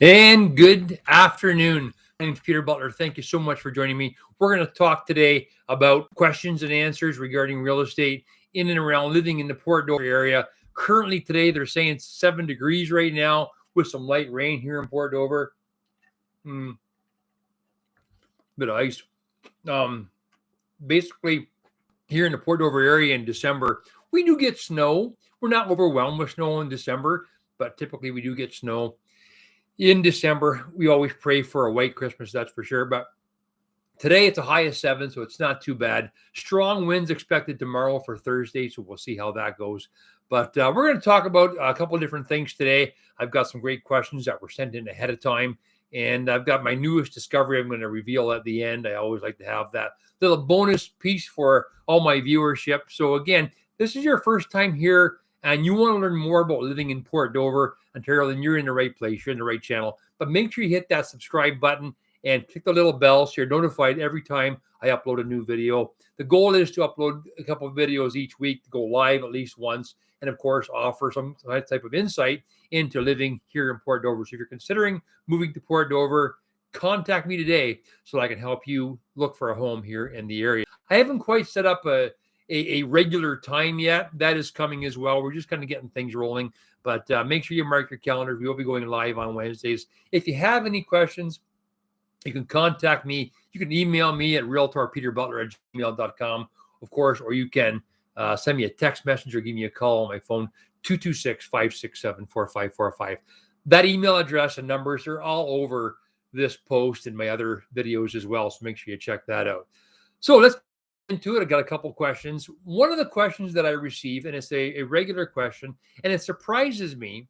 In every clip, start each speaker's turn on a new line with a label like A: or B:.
A: And good afternoon. My name is Peter Butler. Thank you so much for joining me. We're going to talk today about questions and answers regarding real estate in and around living in the Port Dover area. Currently today, they're saying 7 degrees right now with some light rain here in Port Dover. Bit of ice. Basically, here in the Port Dover area in December, we do get snow. We're not overwhelmed with snow in December, but typically we do get snow. In December, we always pray for a white Christmas, that's for sure. But today it's a high of 7, so it's not too bad. Strong winds expected tomorrow for Thursday, so we'll see how that goes. But we're going to talk about a couple of different things today. I've got some great questions that were sent in ahead of time, and I've got my newest discovery I'm going to reveal at the end. I always like to have that little bonus piece for all my viewership. So again, this is your first time here and you want to learn more about living in Port Dover, Ontario, then you're in the right place. You're in the right channel. But make sure you hit that subscribe button and click the little bell so you're notified every time I upload a new video. The goal is to upload a couple of videos each week, to go live at least once, and of course, offer some type of insight into living here in Port Dover. So if you're considering moving to Port Dover, contact me today so I can help you look for a home here in the area. I haven't quite set up a regular time yet. That is coming as well. We're just kind of getting things rolling, but make sure you mark your calendars. We will be going live on Wednesdays. If you have any questions, you can contact me. You can email me at realtorpeterbutler@gmail.com, of course, or you can send me a text message or give me a call on my phone, 226-567-4545. That email address and numbers are all over this post and my other videos as well, so make sure you check that out. So let's into it. I got a couple questions. One of the questions that I receive, and it's a regular question, and it surprises me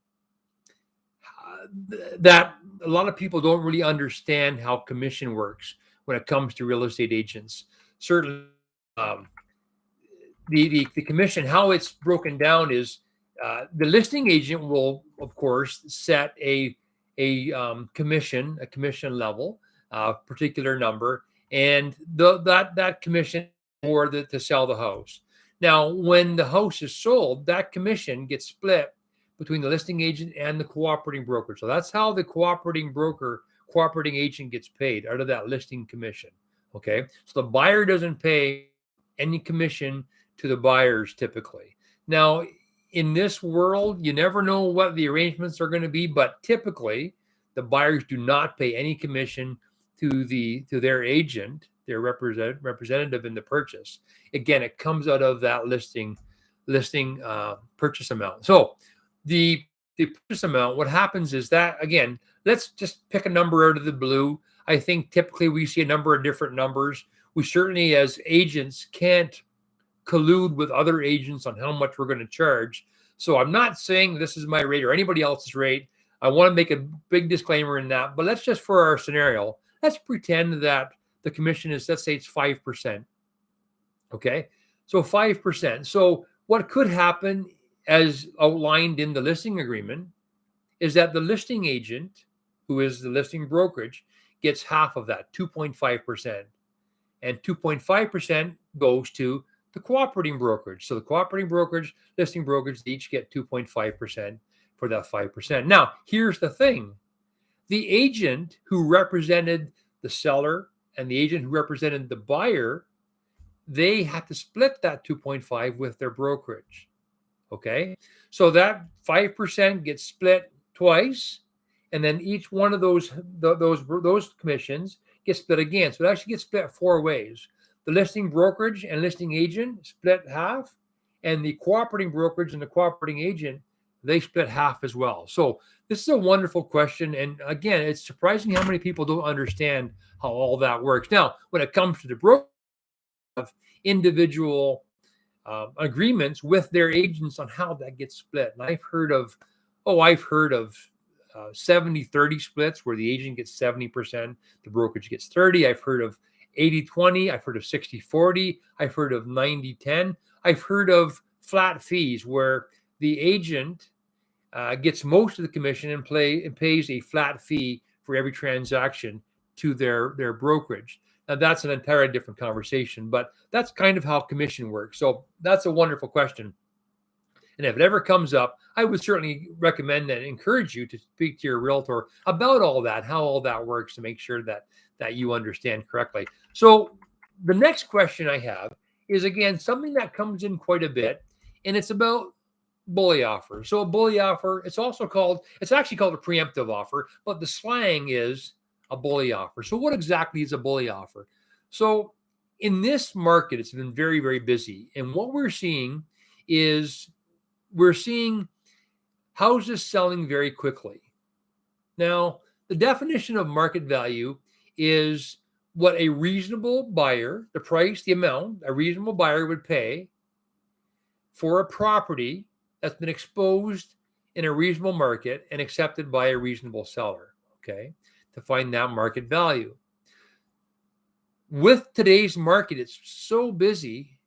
A: that a lot of people don't really understand how commission works when it comes to real estate agents. Certainly, the commission, how it's broken down is the listing agent will, of course, set a commission level, particular number, and that commission or to sell the house. Now, when the house is sold, that commission gets split between the listing agent and the cooperating broker. So that's how the cooperating agent gets paid out of that listing commission. Okay. So the buyer doesn't pay any commission to the buyers typically. Now, in this world, you never know what the arrangements are going to be, but typically the buyers do not pay any commission to their agent, their representative in the purchase. Again, it comes out of that listing purchase amount. So the purchase amount, what happens is that, again, let's just pick a number out of the blue. I think typically we see a number of different numbers. We certainly, as agents, can't collude with other agents on how much we're going to charge. So I'm not saying this is my rate or anybody else's rate. I want to make a big disclaimer in that, but let's just, for our scenario, let's pretend that the commission is, let's say it's 5%. Okay. So 5%. So what could happen, as outlined in the listing agreement, is that the listing agent, who is the listing brokerage, gets half of that, 2.5%. And 2.5% goes to the cooperating brokerage. So the cooperating brokerage, listing brokerage, they each get 2.5% for that 5%. Now, here's the thing. The agent who represented the seller and the agent who represented the buyer, they have to split that 2.5 with their brokerage. Okay. So that 5% gets split twice. And then each one of those commissions gets split again. So it actually gets split 4 ways. The listing brokerage and listing agent split half, and the cooperating brokerage and the cooperating agent, they split half as well. So this is a wonderful question. And again, it's surprising how many people don't understand how all that works. Now, when it comes to the broker, individual agreements with their agents on how that gets split. And I've heard of 70-30 splits where the agent gets 70%, the brokerage gets 30. I've heard of 80-20. I've heard of 60-40. I've heard of 90-10. I've heard of flat fees where the agent gets most of the commission and pays a flat fee for every transaction to their brokerage. Now, that's an entirely different conversation, but that's kind of how commission works. So that's a wonderful question. And if it ever comes up, I would certainly recommend and encourage you to speak to your realtor about all that, how all that works, to make sure that you understand correctly. So the next question I have is, again, something that comes in quite a bit, and it's about bully offer. So a bully offer, it's actually called a preemptive offer, but the slang is a bully offer. So what exactly is a bully offer? So in this market, it's been very, very busy. And what we're seeing is houses selling very quickly. Now, the definition of market value is what a reasonable buyer, the price, the amount a reasonable buyer would pay for a property that's been exposed in a reasonable market and accepted by a reasonable seller, okay, to find that market value. With today's market, it's so busy.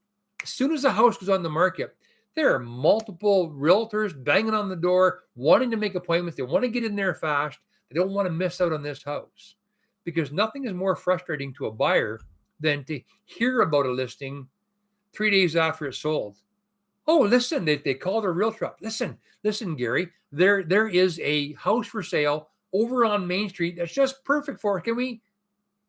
A: As soon as a house goes on the market, there are multiple realtors banging on the door, wanting to make appointments. They want to get in there fast. They don't want to miss out on this house, because nothing is more frustrating to a buyer than to hear about a listing 3 days after it's sold. Oh, listen, they call their realtor up. Listen, Gary, there is a house for sale over on Main Street that's just perfect for it.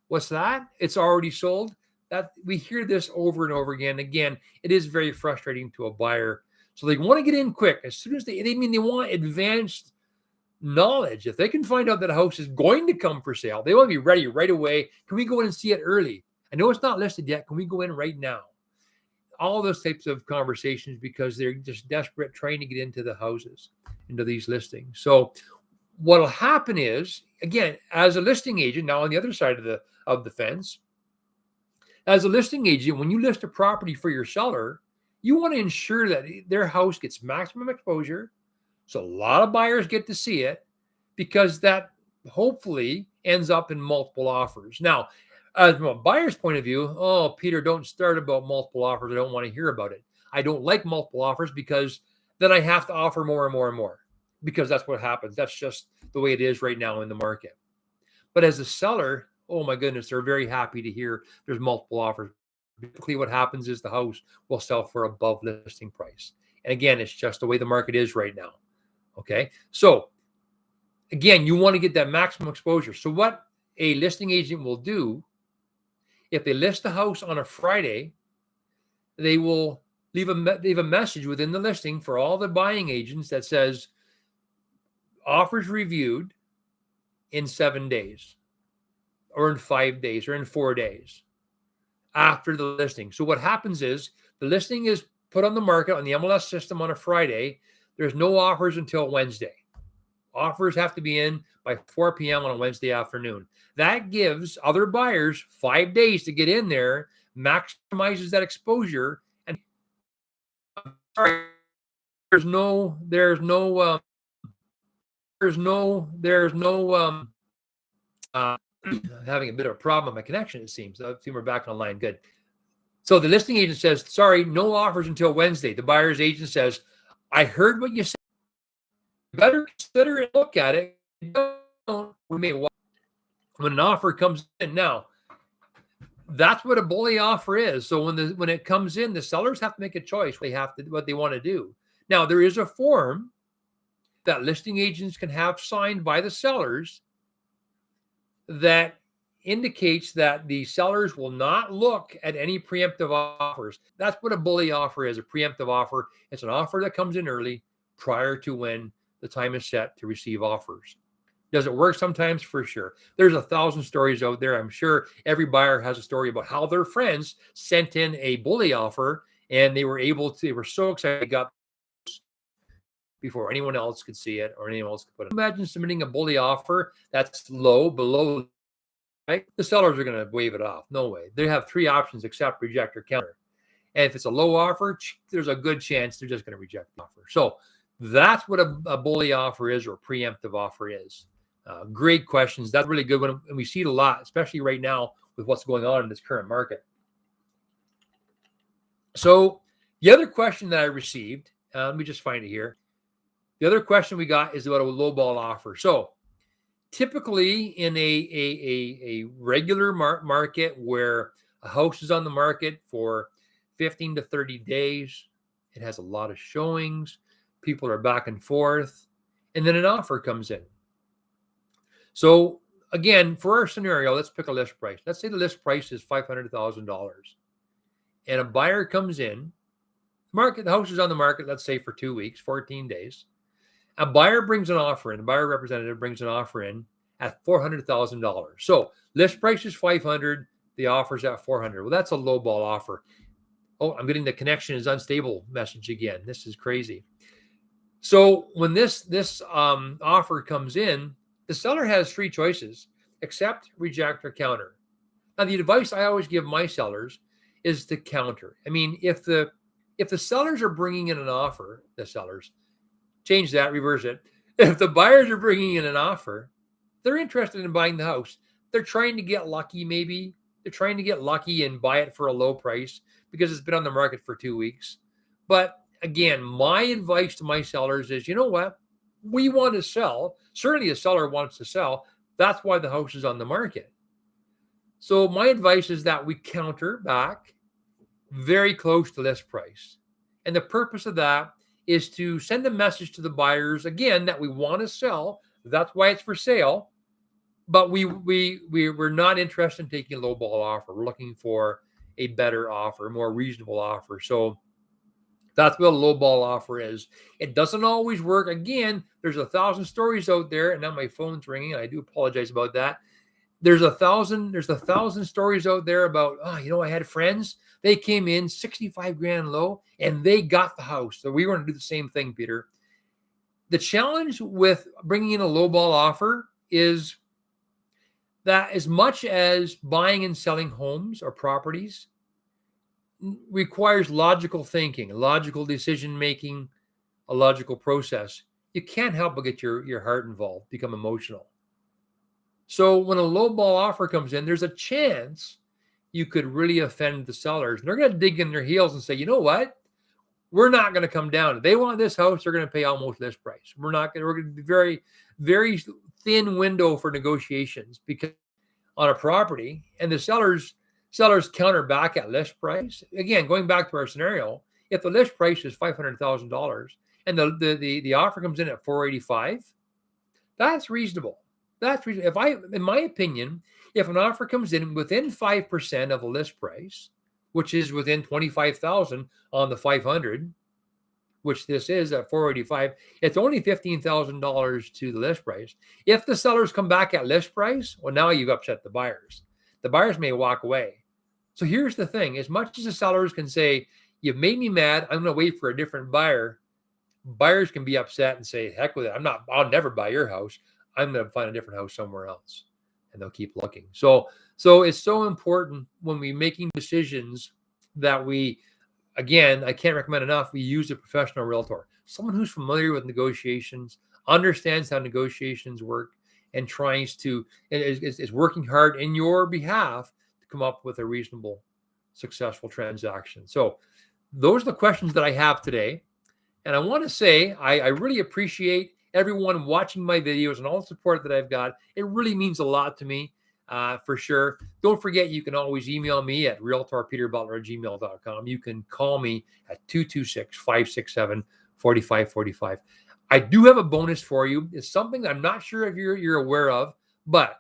A: What's that? It's already sold. That we hear this over and over again. Again, it is very frustrating to a buyer. So they want to get in quick. As soon as they want advanced knowledge. If they can find out that a house is going to come for sale, they want to be ready right away. Can we go in and see it early? I know it's not listed yet. Can we go in right now? All those types of conversations, because they're just desperate trying to get into the houses, into these listings. So what'll happen is, again, as a listing agent, now on the other side of the fence, as a listing agent, when you list a property for your seller, you want to ensure that their house gets maximum exposure. So a lot of buyers get to see it, because that hopefully ends up in multiple offers. Now, from a buyer's point of view, oh, Peter, don't start about multiple offers. I don't want to hear about it. I don't like multiple offers, because then I have to offer more and more and more, because that's what happens. That's just the way it is right now in the market. But as a seller, oh my goodness, they're very happy to hear there's multiple offers. Typically what happens is the house will sell for above listing price. And again, it's just the way the market is right now. Okay. So again, you want to get that maximum exposure. So what a listing agent will do, if they list the house on a Friday, they will leave a message within the listing for all the buying agents that says offers reviewed in 7 days, or in 5 days, or in 4 days after the listing. So what happens is the listing is put on the market on the MLS system on a Friday. There's no offers until Wednesday. Offers have to be in by 4 p.m. on a Wednesday afternoon. That gives other buyers 5 days to get in there, maximizes that exposure. And there's no having a bit of a problem with my connection, it seems. I think we're back online. Good. So the listing agent says, sorry, no offers until Wednesday. The buyer's agent says, I heard what you said. You better consider and look at it. We may watch when an offer comes in. Now, that's what a bully offer is. So when it comes in, the sellers have to make a choice. What they want to do. Now, there is a form that listing agents can have signed by the sellers that indicates that the sellers will not look at any preemptive offers. That's what a bully offer is, a preemptive offer. It's an offer that comes in early, prior to when the time is set to receive offers. Does it work sometimes? For sure. There's 1,000 stories out there. I'm sure every buyer has a story about how their friends sent in a bully offer, and they were so excited they got before anyone else could see it or anyone else could put it. Imagine submitting a bully offer that's below, right? The sellers are going to wave it off. No way. They have 3 options: accept, reject, or counter. And if it's a low offer, there's a good chance they're just going to reject the offer. So that's what a bully offer is, or a preemptive offer is. Great questions. That's really good one. And we see it a lot, especially right now with what's going on in this current market. So the other question that I received, let me just find it here. The other question we got is about a lowball offer. So typically in a regular market where a house is on the market for 15 to 30 days, it has a lot of showings, People are back and forth, and then an offer comes in. So again, for our scenario, let's pick a list price. Let's say the list price is $500,000, and a buyer comes in. The house is on the market, let's say for 2 weeks, 14 days. A buyer brings an offer in. A buyer representative brings an offer in at $400,000. So list price is 500. The offer's at 400. Well, that's a lowball offer. Oh, I'm getting the connection is unstable message again. This is crazy. So when this offer comes in, the seller has 3 choices: accept, reject, or counter. Now, the advice I always give my sellers is to counter. I mean, if the sellers are bringing in an offer, the sellers, change that, reverse it. If the buyers are bringing in an offer, they're interested in buying the house. They're trying to get lucky, maybe. They're trying to get lucky and buy it for a low price because it's been on the market for 2 weeks. But again, my advice to my sellers is, you know what? We want to sell. Certainly a seller wants to sell. That's why the house is on the market. So my advice is that we counter back very close to list price. And the purpose of that is to send a message to the buyers, again, that we want to sell. That's why it's for sale. But we're not interested in taking a lowball offer. We're looking for a better offer, a more reasonable offer. So that's what a lowball offer is. It doesn't always work. Again, there's 1,000 stories out there, and now my phone's ringing. I do apologize about that. There's 1,000 stories out there about, I had friends, they came in 65 grand low and they got the house. So we want to do the same thing, Peter. The challenge with bringing in a lowball offer is that as much as buying and selling homes or properties requires logical thinking, logical decision making, a logical process, you can't help but get your heart involved, become emotional. So when a lowball offer comes in, there's a chance you could really offend the sellers. And they're going to dig in their heels and say, you know what? We're not going to come down. If they want this house, they're going to pay almost list price. We're going to be very, very thin window for negotiations because on a property, and the sellers counter back at list price. Again, going back to our scenario, if the list price is $500,000 and the offer comes in at $485,000, that's reasonable. That's reasonable. In my opinion, if an offer comes in within 5% of the list price, which is within $25,000 on the 500, which this is at $485,000, it's only $15,000 to the list price. If the sellers come back at list price, well, now you've upset the buyers. The buyers may walk away. So here's the thing: as much as the sellers can say, "You've made me mad, I'm going to wait for a different buyer," buyers can be upset and say, "Heck with it! I'll never buy your house. I'm going to find a different house somewhere else," and they'll keep looking. So it's so important when we're making decisions that again, I can't recommend enough, we use a professional realtor, someone who's familiar with negotiations, understands how negotiations work, and is working hard in your behalf to come up with a reasonable, successful transaction. So those are the questions that I have today. And I want to say, I really appreciate everyone watching my videos and all the support that I've got. It really means a lot to me, for sure. Don't forget, you can always email me at realtorpeterbutler@gmail.com. You can call me at 226-567-4545. I do have a bonus for you. It's something I'm not sure if you're aware of, but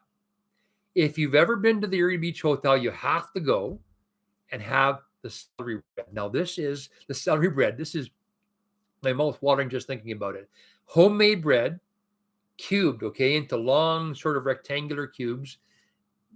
A: if you've ever been to the Erie Beach Hotel, you have to go and have the celery bread. Now, this is the celery bread. This is my mouth watering just thinking about it. Homemade bread, cubed, into long sort of rectangular cubes,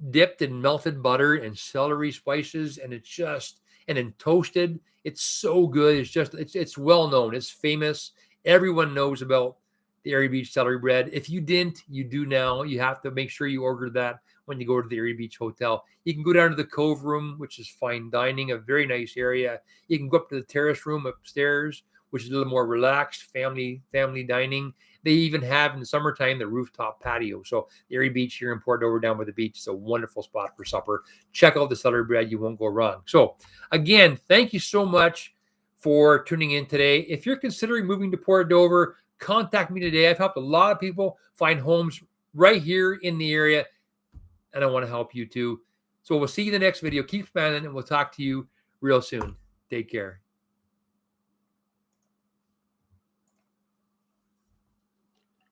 A: dipped in melted butter and celery spices, and then toasted. It's so good. It's well known. It's famous. Everyone knows about the Erie Beach celery bread. If you didn't, you do now. You have to make sure you order that when you go to the Erie Beach Hotel. You can go down to the Cove Room, which is fine dining, a very nice area. You can go up to the terrace room upstairs, which is a little more relaxed family dining. They even have in the summertime the rooftop patio. So the Erie Beach here in Port Dover down by the beach is a wonderful spot for supper. Check out the celery bread. You won't go wrong. So again, thank you so much for tuning in today. If you're considering moving to Port Dover, contact me today. I've helped a lot of people find homes right here in the area, and I want to help you too. So we'll see you in the next video. Keep smiling, and we'll talk to you real soon. Take care.